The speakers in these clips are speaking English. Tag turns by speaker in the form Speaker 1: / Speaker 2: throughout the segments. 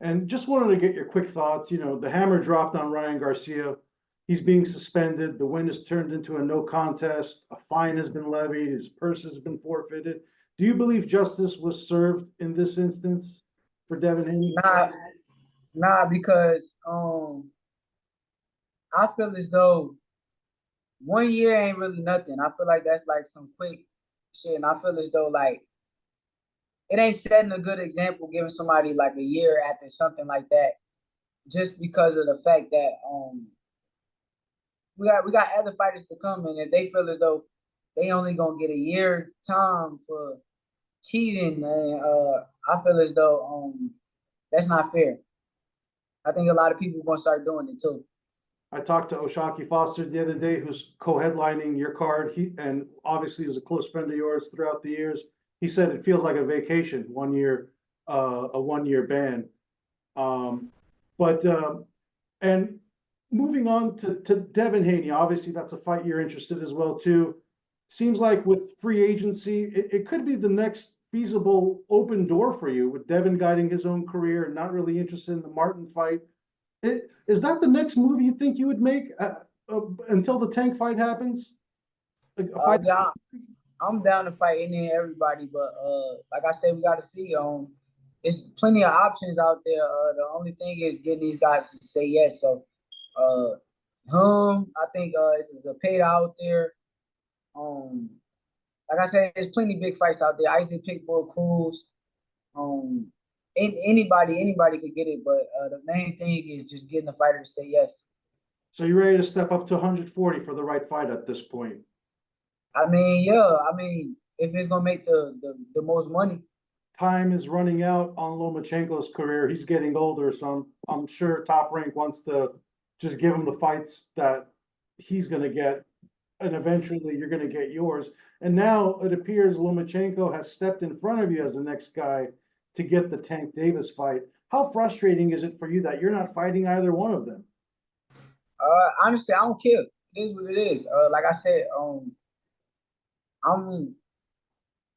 Speaker 1: And just wanted to get your quick thoughts. The hammer dropped on Ryan Garcia. He's being suspended. The win has turned into a no contest. A fine has been levied. His purse has been forfeited. Do you believe justice was served in this instance for Devin Haney?
Speaker 2: Nah, because I feel as though 1 year ain't really nothing. I feel like that's like some quick shit, and I feel as though like it ain't setting a good example giving somebody like a year after something like that, just because of the fact that we got other fighters to come, and if they feel as though they only gonna get a year time for cheating, man, I feel as though that's not fair. I think a lot of people are gonna start doing it too.
Speaker 1: I talked to Oshaki Foster the other day, who's co-headlining your card. And obviously was a close friend of yours throughout the years. He said it feels like a vacation, 1 year, a 1 year ban. But and moving on to Devin Haney, obviously that's a fight you're interested as well too. Seems like with free agency, it could be the next feasible open door for you, with Devin guiding his own career and not really interested in the Martin fight. Is that the next move you think you would make until the Tank fight happens?
Speaker 2: Yeah, I'm down to fight any and everybody, but like I said, we got to see. There's plenty of options out there. The only thing is getting these guys to say yes. So, I think this is a paid out there. Like I said, there's plenty big fights out there. Isaac Pitbull, Cruz. Um, anybody could get it, but the main thing is just getting the fighter to say yes.
Speaker 1: So you're ready to step up to 140 for the right fight at this point?
Speaker 2: I mean, yeah. I mean, if it's gonna make the most money.
Speaker 1: Time is running out on Lomachenko's career. He's getting older, so I'm sure Top Rank wants to just give him the fights that he's going to get, and eventually you're going to get yours. And now it appears Lomachenko has stepped in front of you as the next guy to get the Tank Davis fight. How frustrating is it for you that you're not fighting either one of them?
Speaker 2: Honestly, I don't care. It is what it is. Like I said, I'm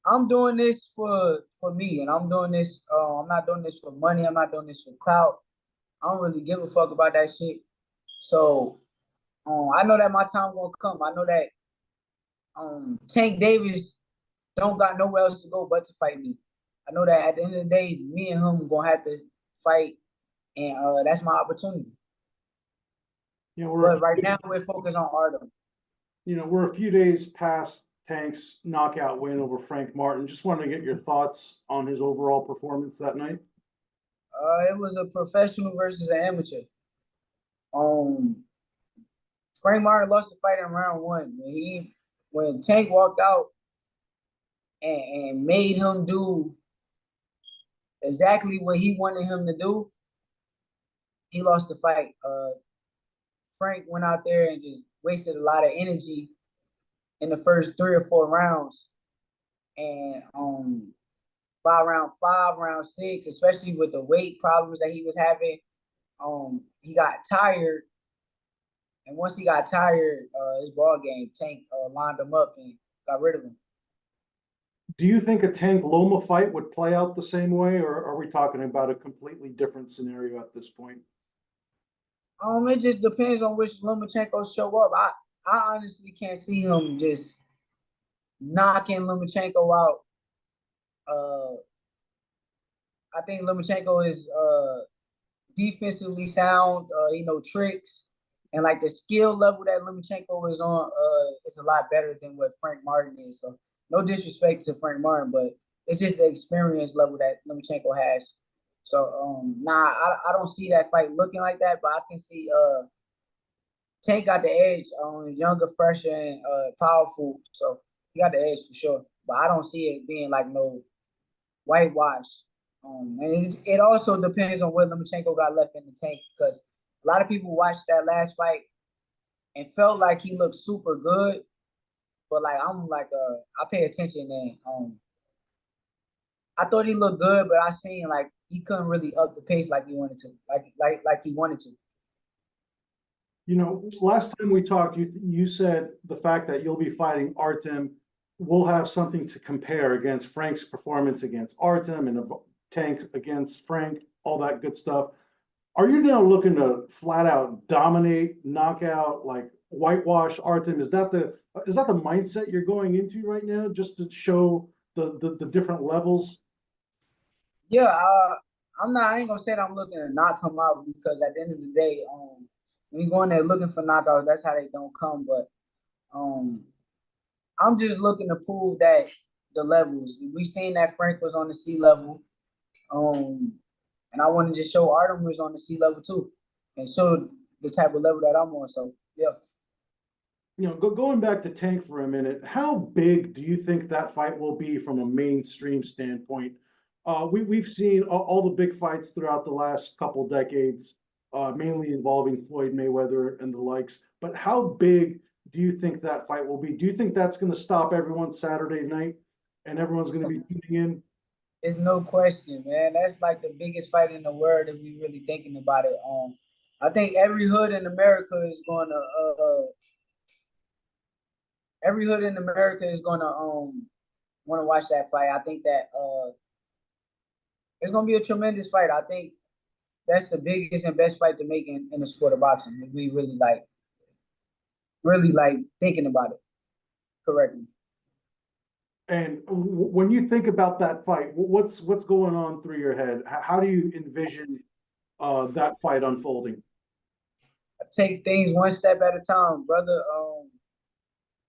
Speaker 2: I'm doing this for me, and I'm doing this. I'm not doing this for money. I'm not doing this for clout. I don't really give a fuck about that shit. So, I know that my time gonna come. I know that Tank Davis don't got nowhere else to go but to fight me. I know that at the end of the day, me and him gonna have to fight, and that's my opportunity. But right now, we're focused on Arum.
Speaker 1: We're a few days past Tank's knockout win over Frank Martin. Just wanted to get your thoughts on his overall performance that night.
Speaker 2: It was a professional versus an amateur. Frank Martin lost the fight in round one. When Tank walked out and made him do exactly what he wanted him to do, he lost the fight. Frank went out there and just wasted a lot of energy in the first 3 or 4 rounds. And by round 5, round 6, especially with the weight problems that he was having, he got tired. And once he got tired, his ball game, Tank lined him up and got rid of him.
Speaker 1: Do you think a Tank Loma fight would play out the same way, or are we talking about a completely different scenario at this point?
Speaker 2: It just depends on which Lomachenko show up. I honestly can't see him just knocking Lomachenko out. I think Lomachenko is defensively sound. He knows tricks, and like the skill level that Lomachenko is on, is a lot better than what Frank Martin is. So no disrespect to Frank Martin, but it's just the experience level that Lomachenko has. So I don't see that fight looking like that, but I can see Tank got the edge. He's younger, fresher, and powerful, so he got the edge for sure. But I don't see it being like no whitewash. And it also depends on what Lomachenko got left in the tank, because a lot of people watched that last fight and felt like he looked super good. But like I'm like I pay attention, and I thought he looked good, but I seen like he couldn't really up the pace like he wanted to, like he wanted to.
Speaker 1: Last time we talked, you said the fact that you'll be fighting Artem will have something to compare against Frank's performance against Artem and Tank against Frank. all that good stuff. Are you now looking to flat out dominate, knock out, like whitewash Artem? Is that the mindset you're going into right now, just to show the different levels?
Speaker 2: Yeah, I ain't gonna say that I'm looking to knock him out because at the end of the day, when you go in there looking for knockouts, that's how they don't come. But um, I'm just looking to prove that the levels. We seen that Frank was on the sea level, and I want to just show Artem was on the sea level too, and show the type of level that I'm on. So yeah.
Speaker 1: Going back to Tank for a minute, how big do you think that fight will be from a mainstream standpoint? We've seen all the big fights throughout the last couple decades, mainly involving Floyd Mayweather and the likes. But how big do you think that fight will be? Do you think that's going to stop everyone Saturday night and everyone's going to be tuning in?
Speaker 2: It's no question, man. That's like the biggest fight in the world if we really thinking about it. I think every hood in America is gonna want to watch that fight. I think that it's gonna be a tremendous fight. I think that's the biggest and best fight to make in the sport of boxing. If we really like thinking about it correctly.
Speaker 1: And when you think about that fight, what's going on through your head? How do you envision that fight unfolding?
Speaker 2: I take things one step at a time, brother.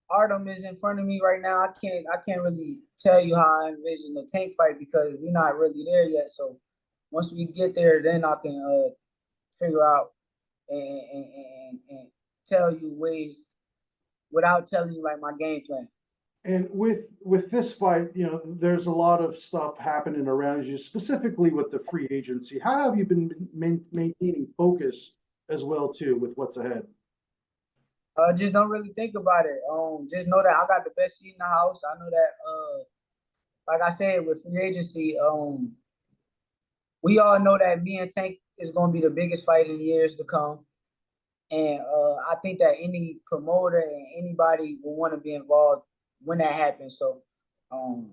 Speaker 2: Artem is in front of me right now. I can't really tell you how I envision the Tank fight because we're not really there yet. So once we get there, then I can figure out and tell you ways without telling you like my game plan.
Speaker 1: And with this fight, there's a lot of stuff happening around you, specifically with the free agency. How have you been maintaining focus as well too with what's ahead?
Speaker 2: Just don't really think about it. Just know that I got the best seat in the house. I know that like I said, with free agency, we all know that me and Tank is gonna be the biggest fight in years to come. And I think that any promoter and anybody will want to be involved when that happens. So um,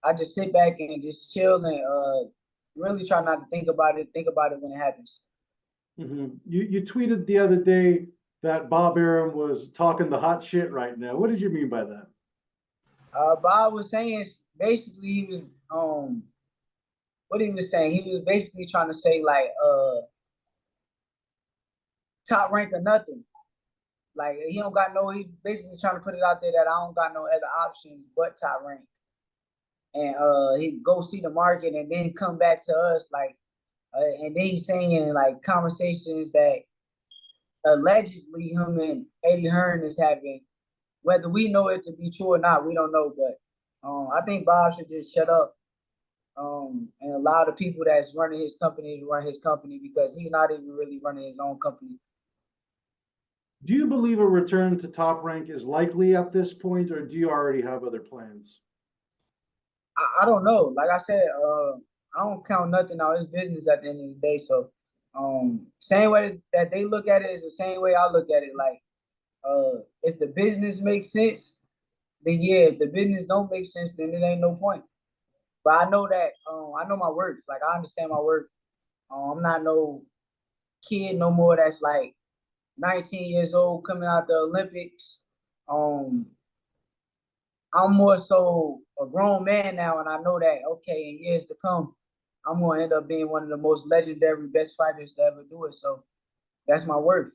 Speaker 2: I just sit back and just chill and really try not to think about it. Think about it when it happens.
Speaker 1: You tweeted the other day that Bob Arum was talking the hot shit right now. What did you mean by that?
Speaker 2: Bob was saying basically he was what he was saying. He was basically trying to say like top rank or nothing. Like he don't got no. He basically trying to put it out there that I don't got no other options but top rank, and he go see the market and then come back to us like, and then he's saying like conversations that allegedly him and Eddie Hearn is having. Whether we know it to be true or not, we don't know. But I think Bob should just shut up and allow the people that's running his company to run his company because he's not even really running his own company.
Speaker 1: Do you believe a return to Top Rank is likely at this point, or do you already have other plans?
Speaker 2: I don't know. Like I said, I don't count nothing out. It's business at the end of the day. So, same way that they look at it is the same way I look at it. Like, if the business makes sense, then yeah. If the business don't make sense, then it ain't no point. But I know that I know my worth. Like I understand my worth. I'm not no kid no more. That's like 19 years old coming out the Olympics. Um, I'm more so a grown man now, and I know that okay, in years to come, I'm gonna end up being one of the most legendary best fighters to ever do it. So that's my worth.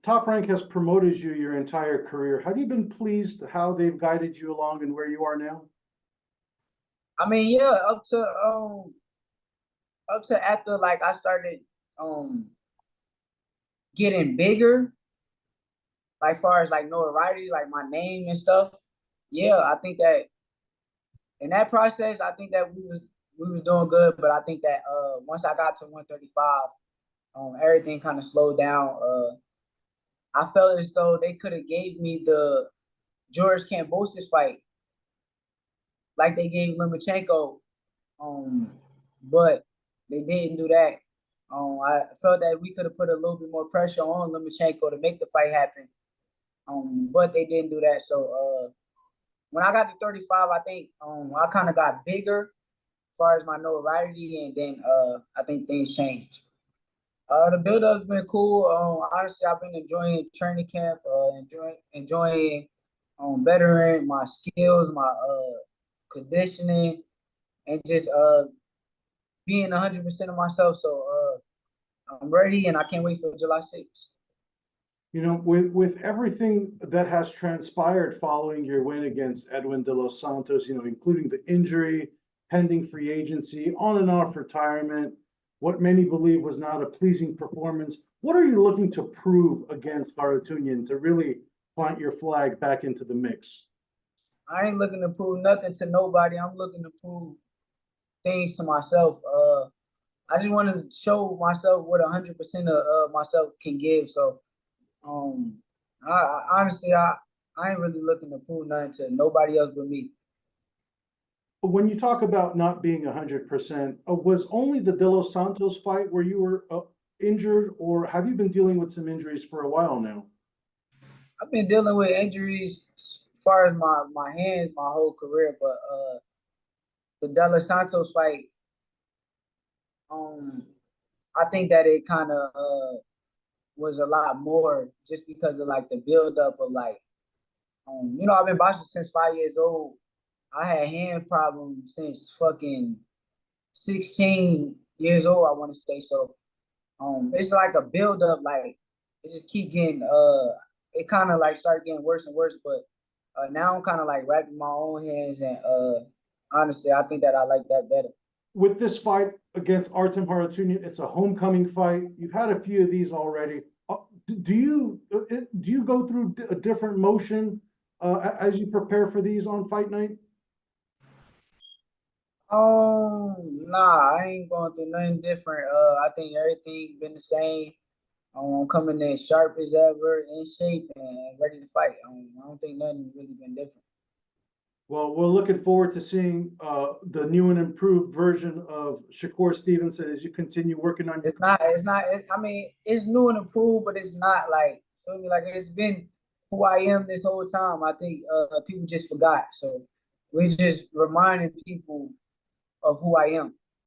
Speaker 1: Top Rank has promoted you your entire career. Have you been pleased how they've guided you along and where you are now?
Speaker 2: I mean, yeah, up to after like I started getting bigger, like far as like notoriety, like my name and stuff. Yeah, I think that in that process, I think that we was doing good, but I think that once I got to 135, everything kind of slowed down. I felt as though they could have gave me the George Kambosos fight, like they gave Lomachenko, but they didn't do that. I felt that we could have put a little bit more pressure on Lomachenko to make the fight happen, but they didn't do that. So when I got to 35, I think I kind of got bigger far as my notoriety, and then I think things changed. The build up's been cool. Honestly, I've been enjoying training camp, enjoying bettering my skills, my conditioning, and just being 100% of myself. So I'm ready, and I can't wait for July 6th.
Speaker 1: You know, with everything that has transpired following your win against Edwin De Los Santos, you know, including the injury, pending free agency, on and off retirement, what many believe was not a pleasing performance, what are you looking to prove against Harutunian to really plant your flag back into the mix?
Speaker 2: I ain't looking to prove nothing to nobody. I'm looking to prove things to myself. I just want to show myself what 100% of myself can give. So, I honestly, I ain't really looking to prove nothing to nobody else but me.
Speaker 1: When you talk about not being 100%, was only the De Los Santos fight where you were injured, or have you been dealing with some injuries for a while now?
Speaker 2: I've been dealing with injuries as far as my hands my whole career, but the De Los Santos fight, I think that it kind of was a lot more just because of like the build up of like, I've been boxing since 5 years old. I had hand problems since fucking 16 years old, I want to say. So it's like a build up, like it just keep getting it kind of like start getting worse and worse. But now I'm kind of like wrapping my own hands, and honestly, I think that I like that better.
Speaker 1: With this fight against Artem Harutunian, it's a homecoming fight. You've had a few of these already. Do you go through a different motion as you prepare for these on fight night?
Speaker 2: Nah, I ain't going through nothing different. I think everything been the same. I'm coming in sharp as ever, in shape, and ready to fight. I don't think nothing really been different.
Speaker 1: Well, we're looking forward to seeing the new and improved version of Shakur Stevenson as you continue working on your.
Speaker 2: I mean, it's new and improved, but it's not like, feel me, like it's been who I am this whole time. I think people just forgot. So we're just reminding people of who I am.